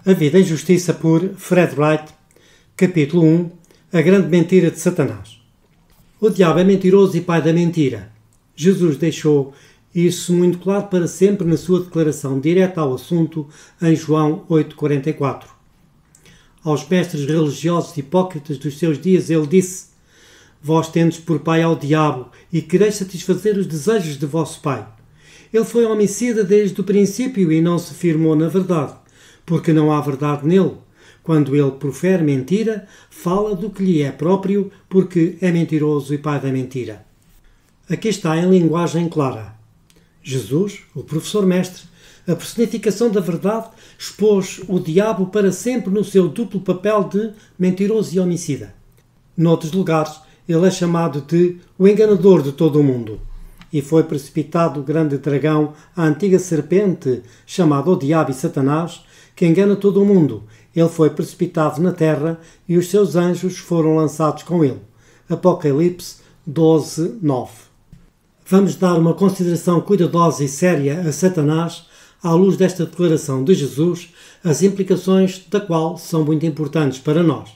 A Vida em Justiça por Fred Wright, capítulo 1, A Grande Mentira de Satanás. O diabo é mentiroso e pai da mentira. Jesus deixou isso muito claro para sempre na sua declaração direta ao assunto em João 8,44. Aos mestres religiosos hipócritas dos seus dias ele disse: Vós tendes por pai ao diabo e quereis satisfazer os desejos de vosso pai. Ele foi homicida desde o princípio e não se firmou na verdade, porque não há verdade nele. Quando ele profere mentira, fala do que lhe é próprio, porque é mentiroso e pai da mentira. Aqui está em linguagem clara. Jesus, o professor mestre, a personificação da verdade, expôs o diabo para sempre no seu duplo papel de mentiroso e homicida. Noutros lugares, ele é chamado de o enganador de todo o mundo. E foi precipitado o grande dragão, a antiga serpente, chamado o diabo e Satanás, que engana todo o mundo. Ele foi precipitado na terra e os seus anjos foram lançados com ele. Apocalipse 12:9. Vamos dar uma consideração cuidadosa e séria a Satanás à luz desta declaração de Jesus, as implicações da qual são muito importantes para nós.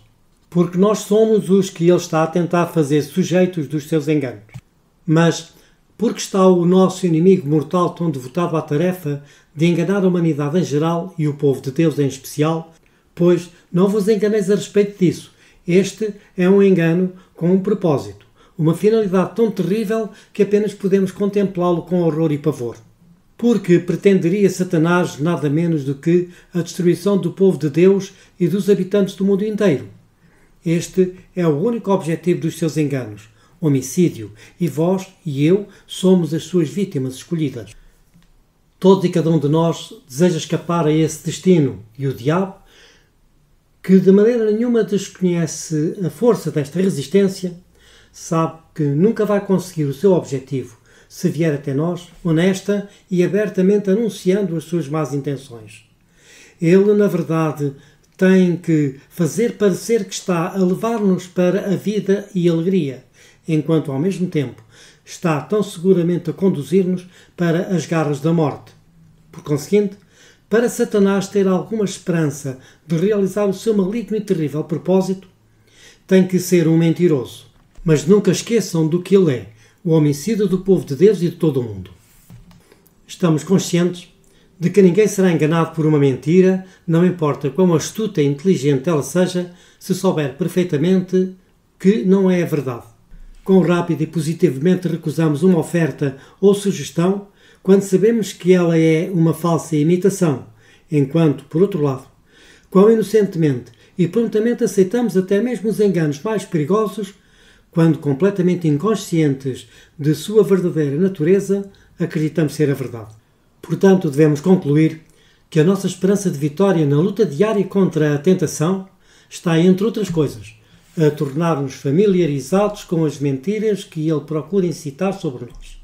Porque nós somos os que ele está a tentar fazer sujeitos dos seus enganos. Mas porque está o nosso inimigo mortal tão devotado à tarefa de enganar a humanidade em geral e o povo de Deus em especial? Pois não vos enganeis a respeito disso. Este é um engano com um propósito, uma finalidade tão terrível que apenas podemos contemplá-lo com horror e pavor. Porque pretenderia Satanás nada menos do que a destruição do povo de Deus e dos habitantes do mundo inteiro. Este é o único objetivo dos seus enganos, homicídio, e vós e eu somos as suas vítimas escolhidas. Todos e cada um de nós deseja escapar a esse destino, e o diabo, que de maneira nenhuma desconhece a força desta resistência, sabe que nunca vai conseguir o seu objetivo se vier até nós, honesta e abertamente anunciando as suas más intenções. Ele, na verdade, tem que fazer parecer que está a levar-nos para a vida e alegria, enquanto ao mesmo tempo está tão seguramente a conduzir-nos para as garras da morte. Por conseguinte, para Satanás ter alguma esperança de realizar o seu maligno e terrível propósito, tem que ser um mentiroso. Mas nunca esqueçam do que ele é, o homicida do povo de Deus e de todo o mundo. Estamos conscientes de que ninguém será enganado por uma mentira, não importa quão astuta e inteligente ela seja, se souber perfeitamente que não é a verdade. Quão rápido e positivamente recusamos uma oferta ou sugestão quando sabemos que ela é uma falsa imitação, enquanto, por outro lado, quão inocentemente e prontamente aceitamos até mesmo os enganos mais perigosos quando, completamente inconscientes de sua verdadeira natureza, acreditamos ser a verdade. Portanto, devemos concluir que a nossa esperança de vitória na luta diária contra a tentação está, entre outras coisas, a tornar-nos familiarizados com as mentiras que ele procura incitar sobre nós.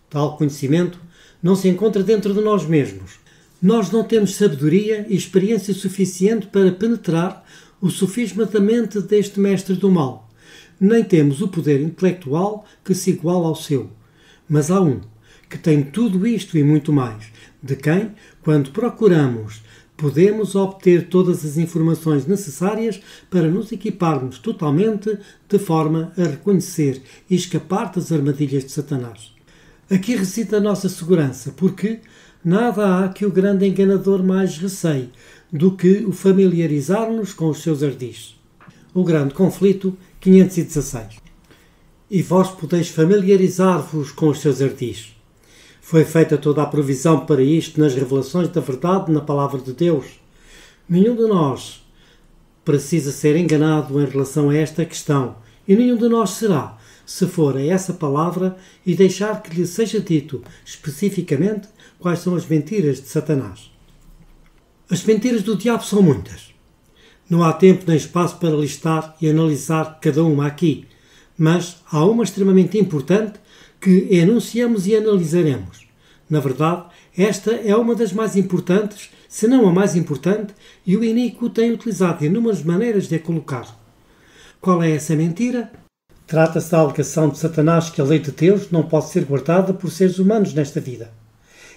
Tal conhecimento não se encontra dentro de nós mesmos. Nós não temos sabedoria e experiência suficiente para penetrar o sofisma da mente deste mestre do mal. Nem temos o poder intelectual que se iguala ao seu. Mas há um que tem tudo isto e muito mais, de quem, quando procuramos, podemos obter todas as informações necessárias para nos equiparmos totalmente de forma a reconhecer e escapar das armadilhas de Satanás. Aqui reside a nossa segurança, porque nada há que o grande enganador mais receie do que o familiarizar-nos com os seus ardis. O grande conflito 516. E vós podeis familiarizar-vos com os seus ardis. Foi feita toda a provisão para isto nas revelações da verdade na palavra de Deus. Nenhum de nós precisa ser enganado em relação a esta questão, e nenhum de nós será, se for a essa palavra e deixar que lhe seja dito especificamente quais são as mentiras de Satanás. As mentiras do diabo são muitas. Não há tempo nem espaço para listar e analisar cada uma aqui, mas há uma extremamente importante que enunciamos e analisaremos. Na verdade, esta é uma das mais importantes, se não a mais importante, e o iníquo tem utilizado inúmeras maneiras de a colocar. Qual é essa mentira? Trata-se da alegação de Satanás que a lei de Deus não pode ser guardada por seres humanos nesta vida.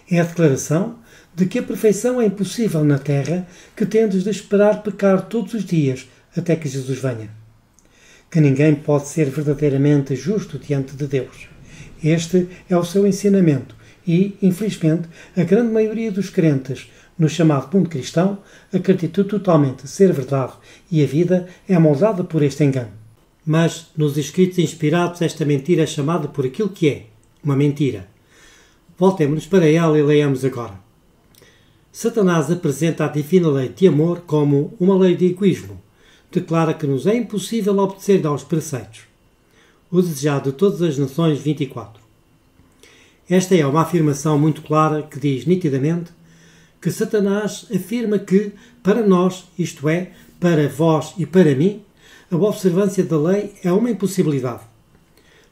É a declaração de que a perfeição é impossível na terra, que tendes de esperar pecar todos os dias até que Jesus venha. Que ninguém pode ser verdadeiramente justo diante de Deus. Este é o seu ensinamento e, infelizmente, a grande maioria dos crentes no chamado mundo cristão acredita totalmente ser verdade e a vida é moldada por este engano. Mas, nos escritos inspirados, esta mentira é chamada por aquilo que é, uma mentira. Voltemos para ela e leiamos agora. Satanás apresenta a divina lei de amor como uma lei de egoísmo. Declara que nos é impossível obedecer aos preceitos. O desejado de todas as nações 24. Esta é uma afirmação muito clara que diz nitidamente que Satanás afirma que, para nós, isto é, para vós e para mim, a observância da lei é uma impossibilidade.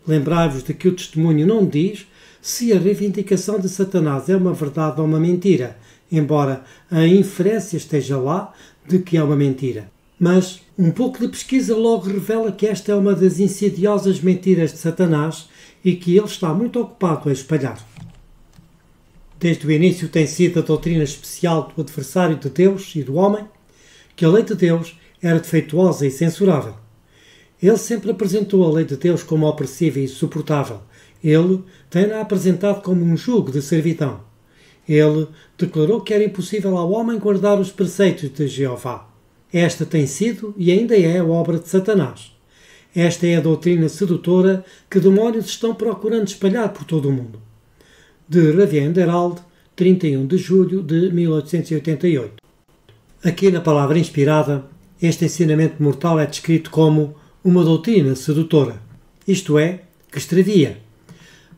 Lembrai-vos de que o testemunho não diz se a reivindicação de Satanás é uma verdade ou uma mentira, embora a inferência esteja lá de que é uma mentira. Mas um pouco de pesquisa logo revela que esta é uma das insidiosas mentiras de Satanás e que ele está muito ocupado a espalhar. Desde o início tem sido a doutrina especial do adversário de Deus e do homem que a lei de Deus era defeituosa e censurável. Ele sempre apresentou a lei de Deus como opressiva e insuportável. Ele tem-na apresentado como um jugo de servidão. Ele declarou que era impossível ao homem guardar os preceitos de Jeová. Esta tem sido e ainda é a obra de Satanás. Esta é a doutrina sedutora que demónios estão procurando espalhar por todo o mundo. De Ravien Herald, 31 de julho de 1888. Aqui na palavra inspirada, este ensinamento mortal é descrito como uma doutrina sedutora, isto é, que extravia.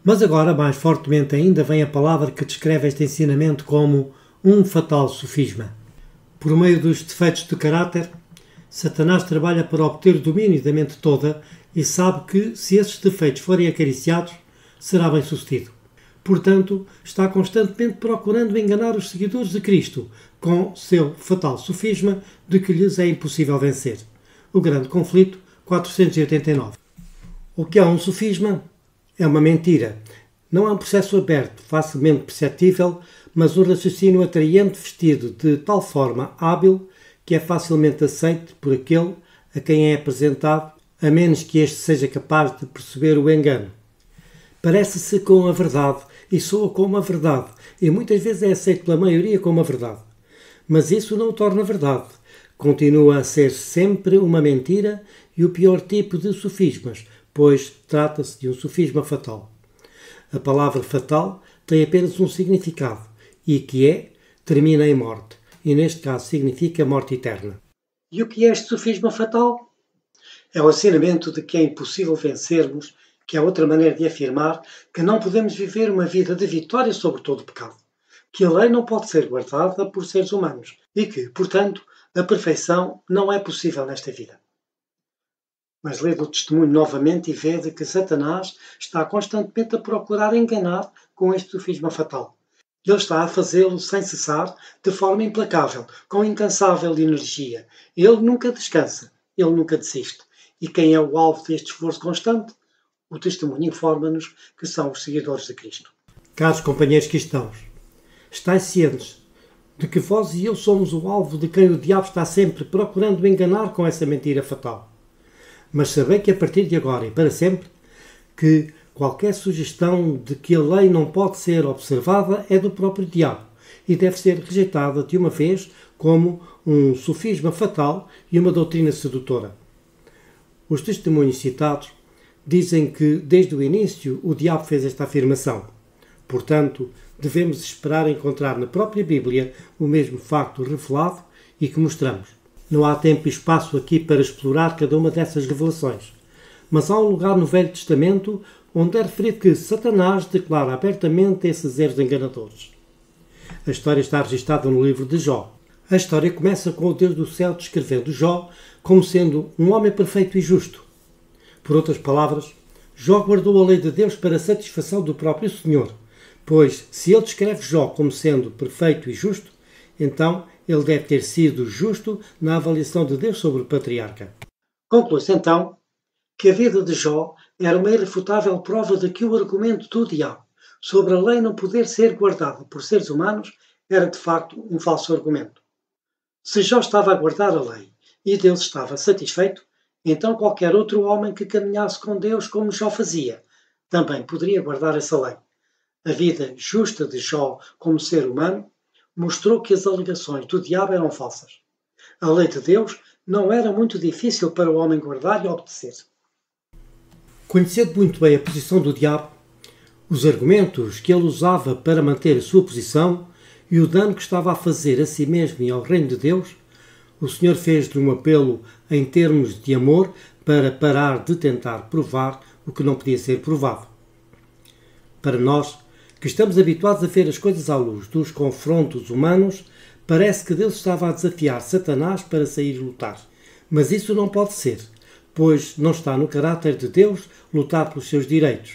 Mas agora, mais fortemente ainda, vem a palavra que descreve este ensinamento como um fatal sofisma. Por meio dos defeitos de caráter, Satanás trabalha para obter o domínio da mente toda e sabe que, se esses defeitos forem acariciados, será bem sucedido. Portanto, está constantemente procurando enganar os seguidores de Cristo com seu fatal sofisma de que lhes é impossível vencer. O Grande Conflito, 489. O que é um sofisma? É uma mentira. Não é um processo aberto, facilmente perceptível, mas um raciocínio atraente vestido de tal forma hábil que é facilmente aceito por aquele a quem é apresentado, a menos que este seja capaz de perceber o engano. Parece-se com a verdade e soa como a verdade, e muitas vezes é aceito pela maioria como a verdade. Mas isso não o torna verdade. Continua a ser sempre uma mentira e o pior tipo de sofismas, pois trata-se de um sofisma fatal. A palavra fatal tem apenas um significado, e que é, termina em morte, e neste caso significa morte eterna. E o que é este sofisma fatal? É o ensinamento de que é impossível vencermos, que é outra maneira de afirmar que não podemos viver uma vida de vitória sobre todo o pecado, que a lei não pode ser guardada por seres humanos e que, portanto, a perfeição não é possível nesta vida. Mas lê o testemunho novamente e vê de que Satanás está constantemente a procurar enganar com este sofisma fatal. Ele está a fazê-lo sem cessar, de forma implacável, com incansável energia. Ele nunca descansa, ele nunca desiste. E quem é o alvo deste esforço constante? O testemunho informa-nos que são os seguidores de Cristo. Caros companheiros cristãos, estáis cientes de que vós e eu somos o alvo de quem o diabo está sempre procurando enganar com essa mentira fatal. Mas sabei que a partir de agora e para sempre, que qualquer sugestão de que a lei não pode ser observada é do próprio diabo e deve ser rejeitada de uma vez como um sofisma fatal e uma doutrina sedutora. Os testemunhos citados dizem que, desde o início, o diabo fez esta afirmação. Portanto, devemos esperar encontrar na própria Bíblia o mesmo facto revelado e que mostramos. Não há tempo e espaço aqui para explorar cada uma dessas revelações, mas há um lugar no Velho Testamento onde é referido que Satanás declara abertamente esses erros enganadores. A história está registada no livro de Jó. A história começa com o Deus do céu descrevendo Jó como sendo um homem perfeito e justo. Por outras palavras, Jó guardou a lei de Deus para a satisfação do próprio Senhor, pois se ele descreve Jó como sendo perfeito e justo, então ele deve ter sido justo na avaliação de Deus sobre o patriarca. Conclui-se então que a vida de Jó era uma irrefutável prova de que o argumento do diabo sobre a lei não poder ser guardada por seres humanos era de facto um falso argumento. Se Jó estava a guardar a lei e Deus estava satisfeito, então qualquer outro homem que caminhasse com Deus como Jó fazia, também poderia guardar essa lei. A vida justa de Jó como ser humano mostrou que as alegações do diabo eram falsas. A lei de Deus não era muito difícil para o homem guardar e obedecer. Conhecendo muito bem a posição do diabo, os argumentos que ele usava para manter a sua posição e o dano que estava a fazer a si mesmo e ao reino de Deus, o Senhor fez-lhe um apelo em termos de amor para parar de tentar provar o que não podia ser provado. Para nós, que estamos habituados a ver as coisas à luz dos confrontos humanos, parece que Deus estava a desafiar Satanás para sair lutar. Mas isso não pode ser, pois não está no caráter de Deus lutar pelos seus direitos.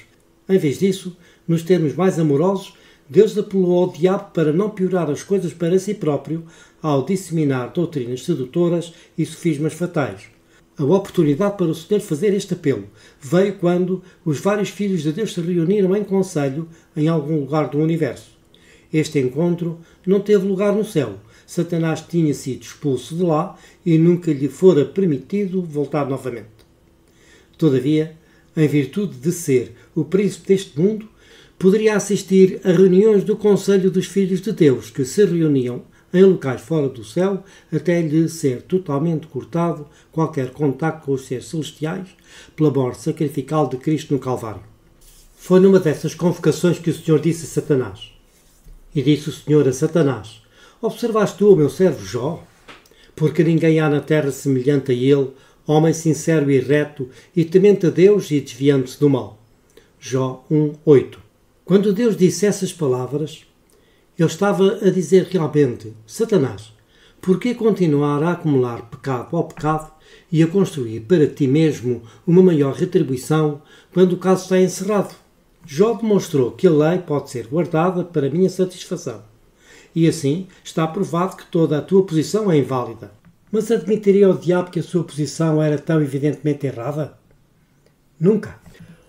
Em vez disso, nos termos mais amorosos, Deus apelou ao diabo para não piorar as coisas para si próprio ao disseminar doutrinas sedutoras e sofismas fatais. A oportunidade para o Senhor fazer este apelo veio quando os vários filhos de Deus se reuniram em conselho em algum lugar do universo. Este encontro não teve lugar no céu. Satanás tinha sido expulso de lá e nunca lhe fora permitido voltar novamente. Todavia, em virtude de ser o príncipe deste mundo, poderia assistir a reuniões do Conselho dos Filhos de Deus que se reuniam em locais fora do céu até lhe ser totalmente cortado qualquer contacto com os seres celestiais pela morte sacrificial de Cristo no Calvário. Foi numa dessas convocações que o Senhor disse a Satanás. E disse o Senhor a Satanás: observaste tu o meu servo Jó? Porque ninguém há na terra semelhante a ele, homem sincero e reto, e temente a Deus e desviando-se do mal. Jó 1:8. Quando Deus disse essas palavras, ele estava a dizer realmente: Satanás, por que continuar a acumular pecado ao pecado e a construir para ti mesmo uma maior retribuição quando o caso está encerrado? Jó demonstrou que a lei pode ser guardada para minha satisfação. E assim está provado que toda a tua posição é inválida. Mas admitiria o diabo que a sua posição era tão evidentemente errada? Nunca.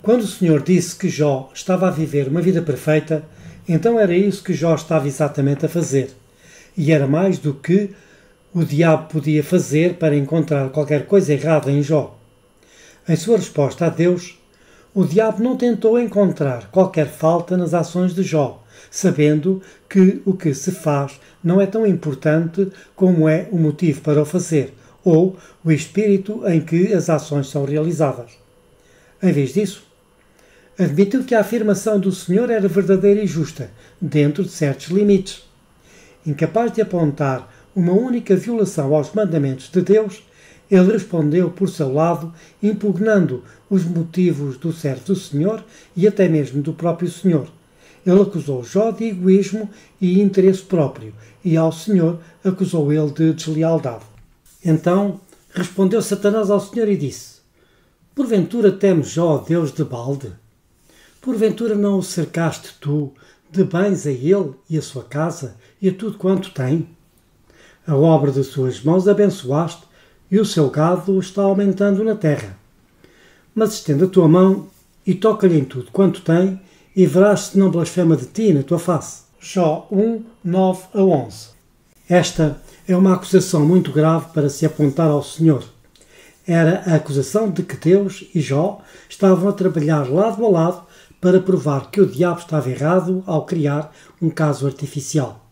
Quando o Senhor disse que Jó estava a viver uma vida perfeita, então era isso que Jó estava exatamente a fazer. E era mais do que o diabo podia fazer para encontrar qualquer coisa errada em Jó. Em sua resposta a Deus, o diabo não tentou encontrar qualquer falta nas ações de Jó, sabendo que o que se faz não é tão importante como é o motivo para o fazer, ou o espírito em que as ações são realizadas. Em vez disso, admitiu que a afirmação do Senhor era verdadeira e justa, dentro de certos limites. Incapaz de apontar uma única violação aos mandamentos de Deus, ele respondeu por seu lado, impugnando os motivos do servo do Senhor e até mesmo do próprio Senhor. Ele acusou Jó de egoísmo e interesse próprio, e ao Senhor acusou ele de deslealdade. Então respondeu Satanás ao Senhor e disse: porventura temes Jó, Deus de balde? Porventura não o cercaste tu de bens a ele e a sua casa e a tudo quanto tem? A obra de suas mãos abençoaste e o seu gado está aumentando na terra. Mas estende a tua mão e toca-lhe em tudo quanto tem e verás se não blasfema de ti na tua face. Jó 1:9-11. Esta é uma acusação muito grave para se apontar ao Senhor. Era a acusação de que Deus e Jó estavam a trabalhar lado a lado para provar que o diabo estava errado ao criar um caso artificial.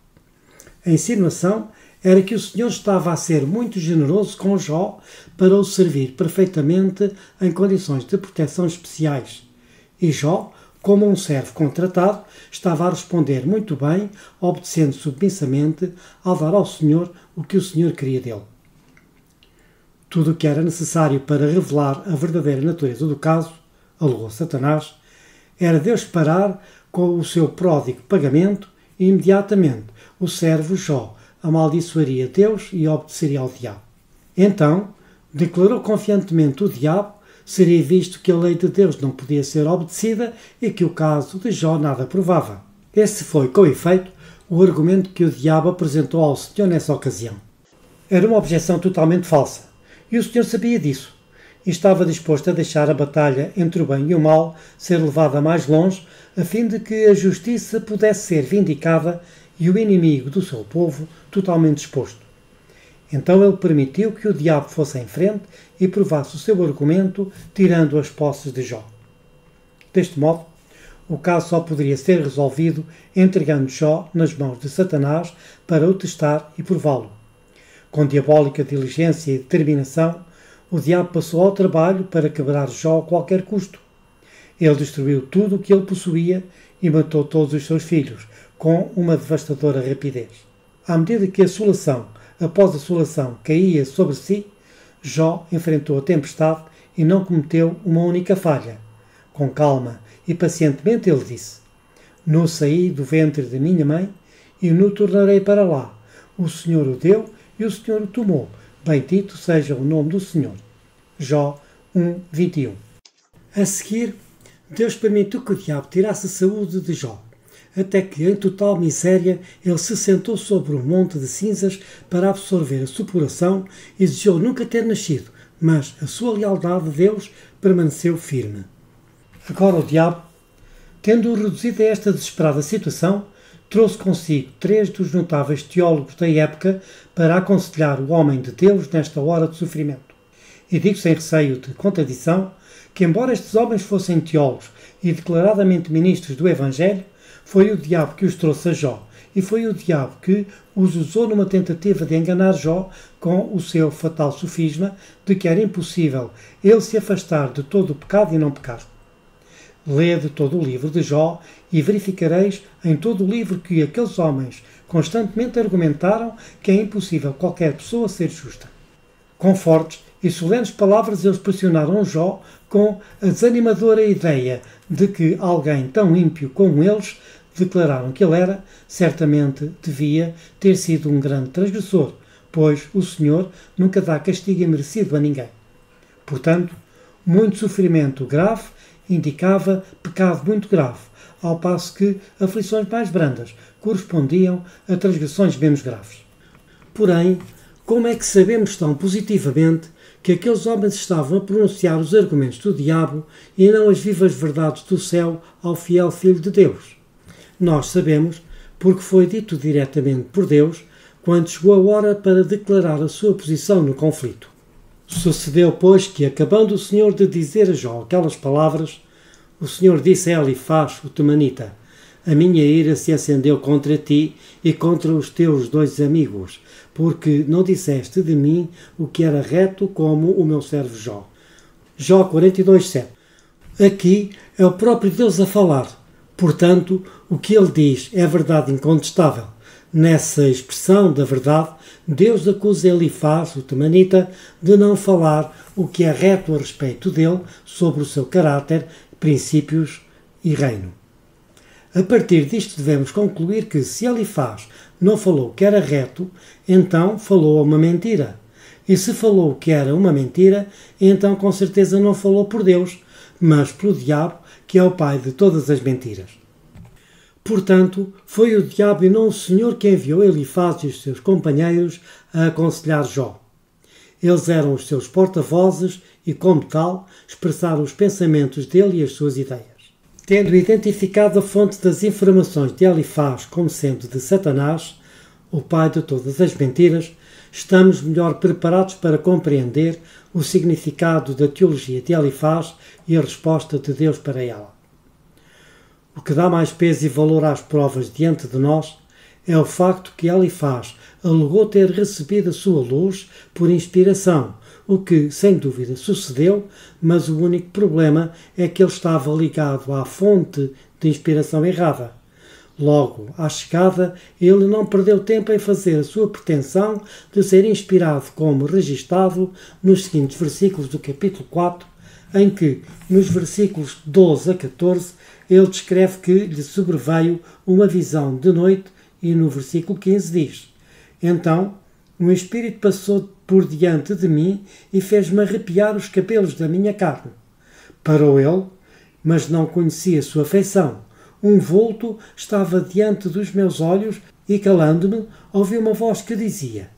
A insinuação era que o Senhor estava a ser muito generoso com Jó para o servir perfeitamente em condições de proteção especiais. E Jó, como um servo contratado, estava a responder muito bem, obedecendo submissamente ao dar ao Senhor o que o Senhor queria dele. Tudo o que era necessário para revelar a verdadeira natureza do caso, alegou Satanás, era Deus parar com o seu pródigo pagamento e imediatamente o servo Jó amaldiçoaria Deus e obedeceria ao diabo. Então, declarou confiantemente o diabo, seria visto que a lei de Deus não podia ser obedecida e que o caso de Jó nada provava. Esse foi, com efeito, o argumento que o diabo apresentou ao Senhor nessa ocasião. Era uma objeção totalmente falsa, e o Senhor sabia disso, e estava disposto a deixar a batalha entre o bem e o mal ser levada mais longe, a fim de que a justiça pudesse ser vindicada e o inimigo do seu povo totalmente exposto. Então ele permitiu que o diabo fosse em frente e provasse o seu argumento, tirando as posses de Jó. Deste modo, o caso só poderia ser resolvido entregando Jó nas mãos de Satanás para o testar e prová-lo. Com diabólica diligência e determinação, o diabo passou ao trabalho para quebrar Jó a qualquer custo. Ele destruiu tudo o que ele possuía e matou todos os seus filhos, com uma devastadora rapidez. À medida que a assolação após assolação caía sobre si, Jó enfrentou a tempestade e não cometeu uma única falha. Com calma e pacientemente ele disse: "No saí do ventre de minha mãe e no tornarei para lá. O Senhor o deu e o Senhor o tomou. Bendito seja o nome do Senhor." Jó 1:21. A seguir, Deus permitiu que o diabo tirasse a saúde de Jó, até que, em total miséria, ele se sentou sobre um monte de cinzas para absorver a supuração e desejou nunca ter nascido, mas a sua lealdade a Deus permaneceu firme. Agora o diabo, tendo-o reduzido a esta desesperada situação, trouxe consigo 3 dos notáveis teólogos da época para aconselhar o homem de Deus nesta hora de sofrimento. E digo sem receio de contradição que, embora estes homens fossem teólogos e declaradamente ministros do Evangelho, foi o diabo que os trouxe a Jó, e foi o diabo que os usou numa tentativa de enganar Jó com o seu fatal sofisma de que era impossível ele se afastar de todo o pecado e não pecar. Lede todo o livro de Jó e verificareis em todo o livro que aqueles homens constantemente argumentaram que é impossível qualquer pessoa ser justa. Com fortes e solenes palavras eles pressionaram Jó com a desanimadora ideia de que alguém tão ímpio como eles declararam que ele era, certamente devia ter sido um grande transgressor, pois o Senhor nunca dá castigo imerecido a ninguém. Portanto, muito sofrimento grave indicava pecado muito grave, ao passo que aflições mais brandas correspondiam a transgressões menos graves. Porém, como é que sabemos tão positivamente que aqueles homens estavam a pronunciar os argumentos do diabo e não as vivas verdades do céu ao fiel Filho de Deus? Nós sabemos porque foi dito diretamente por Deus quando chegou a hora para declarar a sua posição no conflito. Sucedeu, pois, que, acabando o Senhor de dizer a Jó aquelas palavras, o Senhor disse a Elifaz, o temanita: "A minha ira se acendeu contra ti e contra os teus 2 amigos, porque não disseste de mim o que era reto como o meu servo Jó." Jó 42:7. Aqui é o próprio Deus a falar. Portanto, o que ele diz é verdade incontestável. Nessa expressão da verdade, Deus acusa Elifaz, o temanita, de não falar o que é reto a respeito dele, sobre o seu caráter, princípios e reino. A partir disto devemos concluir que, se Elifaz não falou o que era reto, então falou uma mentira. E se falou o que era uma mentira, então com certeza não falou por Deus, mas pelo diabo, que é o pai de todas as mentiras. Portanto, foi o diabo e não o Senhor que enviou Elifaz e os seus companheiros a aconselhar Jó. Eles eram os seus porta-vozes e, como tal, expressaram os pensamentos dele e as suas ideias. Tendo identificado a fonte das informações de Elifaz como sendo de Satanás, o pai de todas as mentiras, estamos melhor preparados para compreender o significado da teologia de Elifaz e a resposta de Deus para ela. O que dá mais peso e valor às provas diante de nós é o facto que Elifaz alegou ter recebido a sua luz por inspiração, o que, sem dúvida, sucedeu, mas o único problema é que ele estava ligado à fonte de inspiração errada. Logo, à chegada, ele não perdeu tempo em fazer a sua pretensão de ser inspirado como registado nos seguintes versículos do capítulo 4, em que, nos versículos 12 a 14, ele descreve que lhe sobreveio uma visão de noite e no versículo 15 diz: "Então, um espírito passou por diante de mim e fez-me arrepiar os cabelos da minha carne. Parou ele, mas não conhecia a sua feição. Um vulto estava diante dos meus olhos e, calando-me, ouvi uma voz que dizia."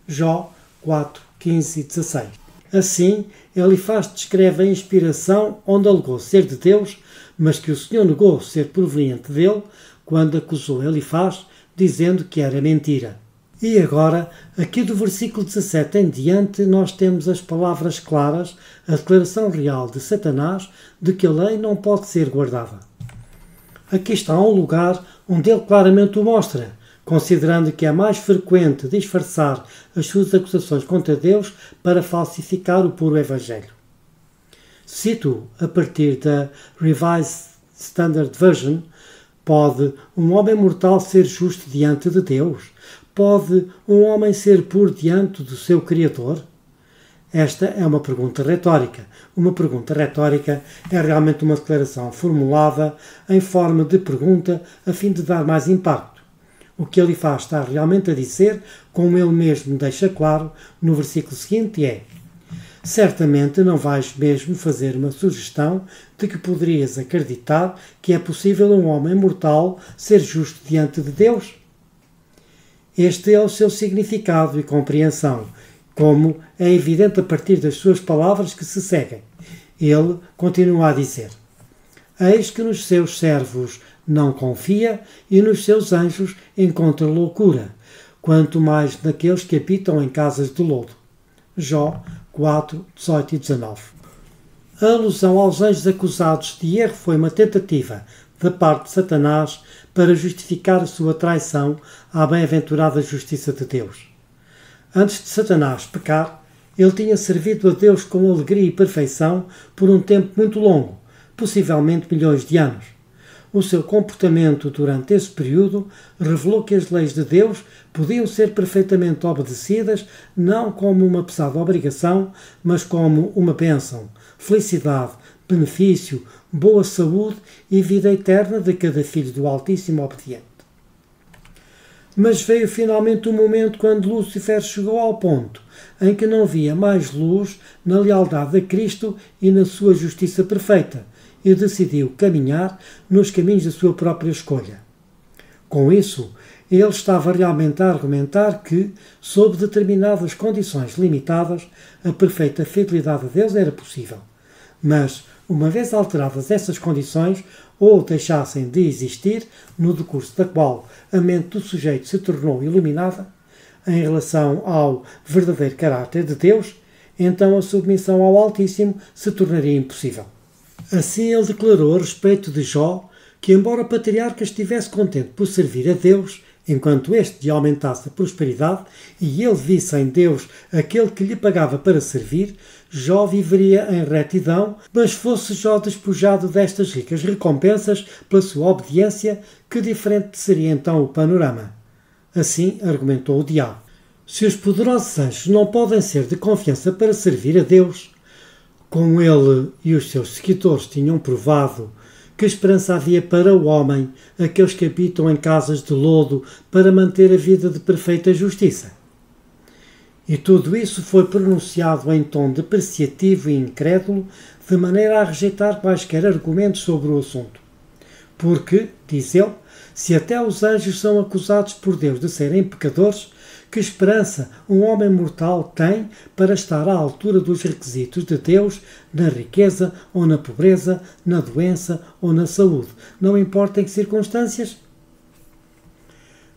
Jó 4, 15 e 16. Assim, Elifaz descreve a inspiração onde alegou ser de Deus, mas que o Senhor negou ser proveniente dele, quando acusou Elifaz dizendo que era mentira. E agora, aqui do versículo 17 em diante, nós temos as palavras claras, a declaração real de Satanás de que a lei não pode ser guardada. Aqui está um lugar onde ele claramente o mostra, considerando que é mais frequente disfarçar as suas acusações contra Deus para falsificar o puro Evangelho. Cito a partir da Revised Standard Version: pode um homem mortal ser justo diante de Deus? Pode um homem ser puro diante do seu Criador? Esta é uma pergunta retórica. Uma pergunta retórica é realmente uma declaração formulada em forma de pergunta a fim de dar mais impacto. O que ele faz está realmente a dizer, como ele mesmo deixa claro no versículo seguinte, é: certamente não vais mesmo fazer uma sugestão de que poderias acreditar que é possível um homem mortal ser justo diante de Deus? Este é o seu significado e compreensão, como é evidente a partir das suas palavras que se seguem. Ele continua a dizer: eis que nos seus servos não confia e nos seus anjos encontra loucura, quanto mais naqueles que habitam em casas de lodo. Jó 4, 18 e 19. A alusão aos anjos acusados de erro foi uma tentativa da parte de Satanás para justificar a sua traição à bem-aventurada justiça de Deus. Antes de Satanás pecar, ele tinha servido a Deus com alegria e perfeição por um tempo muito longo, possivelmente milhões de anos. O seu comportamento durante esse período revelou que as leis de Deus podiam ser perfeitamente obedecidas não como uma pesada obrigação, mas como uma bênção, felicidade, benefício, boa saúde e vida eterna de cada filho do Altíssimo obediente. Mas veio finalmente o momento quando Lúcifer chegou ao ponto em que não via mais luz na lealdade a Cristo e na sua justiça perfeita, e decidiu caminhar nos caminhos da sua própria escolha. Com isso, ele estava realmente a argumentar que, sob determinadas condições limitadas, a perfeita fidelidade a Deus era possível. Mas, uma vez alteradas essas condições, ou deixassem de existir, no decurso da qual a mente do sujeito se tornou iluminada, em relação ao verdadeiro caráter de Deus, então a submissão ao Altíssimo se tornaria impossível. Assim ele declarou a respeito de Jó que, embora o patriarca estivesse contente por servir a Deus, enquanto este lhe aumentasse a prosperidade e ele visse em Deus aquele que lhe pagava para servir, Jó viveria em retidão, mas fosse Jó despojado destas ricas recompensas pela sua obediência, que diferente seria então o panorama. Assim argumentou o diabo. Se os poderosos anjos não podem ser de confiança para servir a Deus, como ele e os seus seguidores tinham provado que esperança havia para o homem, aqueles que habitam em casas de lodo, para manter a vida de perfeita justiça. E tudo isso foi pronunciado em tom depreciativo e incrédulo, de maneira a rejeitar quaisquer argumentos sobre o assunto. Porque, diz ele, se até os anjos são acusados por Deus de serem pecadores, que esperança um homem mortal tem para estar à altura dos requisitos de Deus na riqueza ou na pobreza, na doença ou na saúde, não importa em que circunstâncias?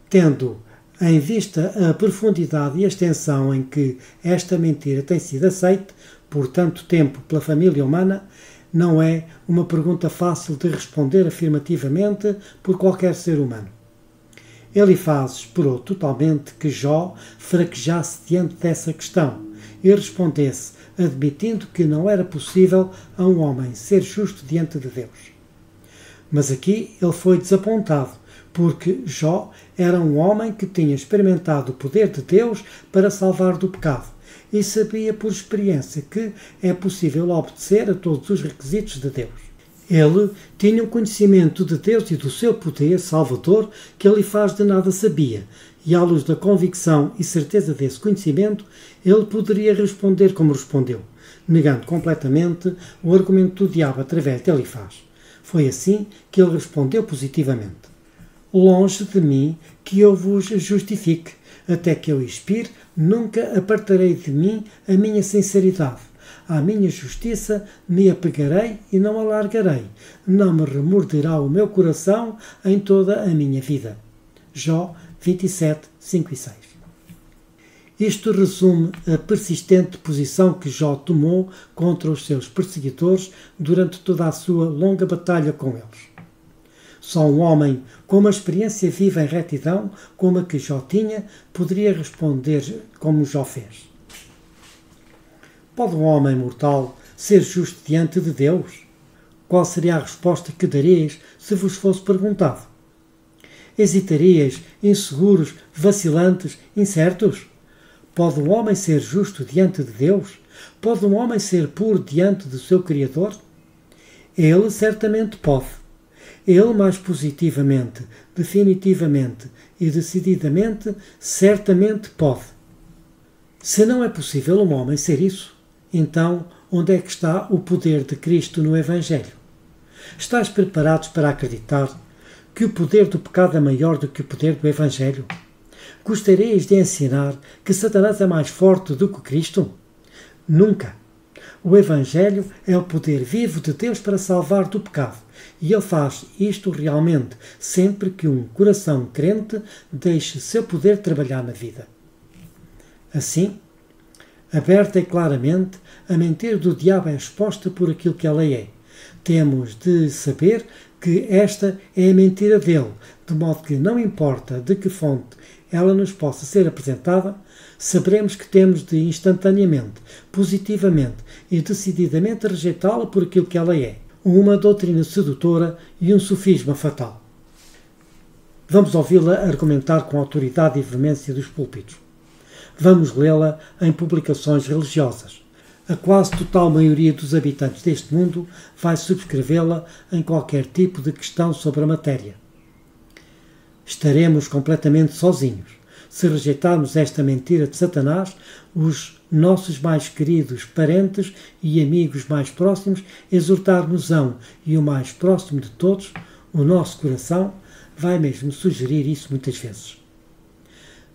Tendo em vista a profundidade e a extensão em que esta mentira tem sido aceita por tanto tempo pela família humana, não é uma pergunta fácil de responder afirmativamente por qualquer ser humano. Elifaz esperou totalmente que Jó fraquejasse diante dessa questão e respondesse, admitindo que não era possível a um homem ser justo diante de Deus. Mas aqui ele foi desapontado, porque Jó era um homem que tinha experimentado o poder de Deus para salvar do pecado e sabia por experiência que é possível obedecer a todos os requisitos de Deus. Ele tinha um conhecimento de Deus e do seu poder salvador que Elifaz de nada sabia, e à luz da convicção e certeza desse conhecimento, ele poderia responder como respondeu, negando completamente o argumento do diabo através de Elifaz. Foi assim que ele respondeu positivamente: longe de mim que eu vos justifique, até que eu expire, nunca apartarei de mim a minha sinceridade. À minha justiça me apegarei e não a largarei. Não me remorderá o meu coração em toda a minha vida. Jó 27, 5 e 6. Isto resume a persistente posição que Jó tomou contra os seus perseguidores durante toda a sua longa batalha com eles. Só um homem com uma experiência viva em retidão, como a que Jó tinha, poderia responder como Jó fez. Pode um homem mortal ser justo diante de Deus? Qual seria a resposta que daríeis se vos fosse perguntado? Hesitarias, inseguros, vacilantes, incertos? Pode um homem ser justo diante de Deus? Pode um homem ser puro diante do seu Criador? Ele certamente pode. Ele mais positivamente, definitivamente e decididamente, certamente pode. Se não é possível um homem ser isso, então onde é que está o poder de Cristo no Evangelho? Estais preparados para acreditar que o poder do pecado é maior do que o poder do Evangelho? Gostarias de ensinar que Satanás é mais forte do que Cristo? Nunca! O Evangelho é o poder vivo de Deus para salvar do pecado, e Ele faz isto realmente sempre que um coração crente deixe seu poder trabalhar na vida. Assim, aberta e claramente, a mentira do diabo é exposta por aquilo que ela é. Temos de saber que esta é a mentira dele, de modo que não importa de que fonte ela nos possa ser apresentada, saberemos que temos de instantaneamente, positivamente e decididamente rejeitá-la por aquilo que ela é, uma doutrina sedutora e um sofisma fatal. Vamos ouvi-la argumentar com autoridade e veemência dos púlpitos. Vamos lê-la em publicações religiosas. A quase total maioria dos habitantes deste mundo vai subscrevê-la em qualquer tipo de questão sobre a matéria. Estaremos completamente sozinhos. Se rejeitarmos esta mentira de Satanás, os nossos mais queridos parentes e amigos mais próximos exortar-nos-ão e o mais próximo de todos, o nosso coração, vai mesmo sugerir isso muitas vezes.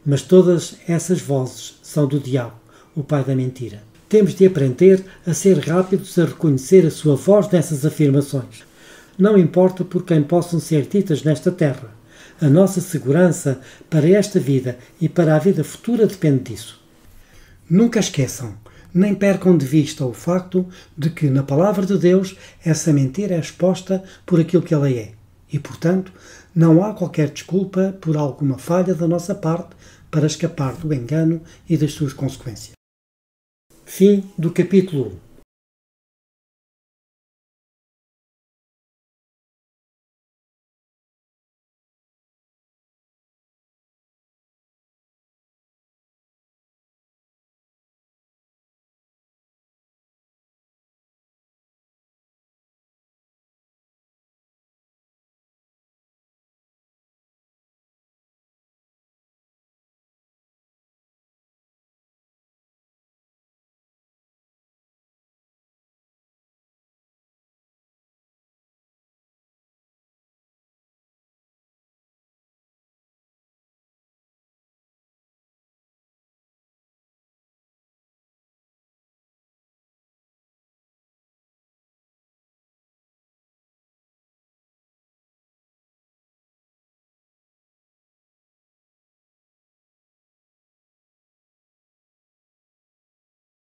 Mas todas essas vozes são do diabo, o pai da mentira. Temos de aprender a ser rápidos a reconhecer a sua voz nessas afirmações. Não importa por quem possam ser ditas nesta terra. A nossa segurança para esta vida e para a vida futura depende disso. Nunca esqueçam, nem percam de vista o facto de que na palavra de Deus essa mentira é exposta por aquilo que ela é. E, portanto, não há qualquer desculpa por alguma falha da nossa parte para escapar do engano e das suas consequências. Fim do capítulo 1.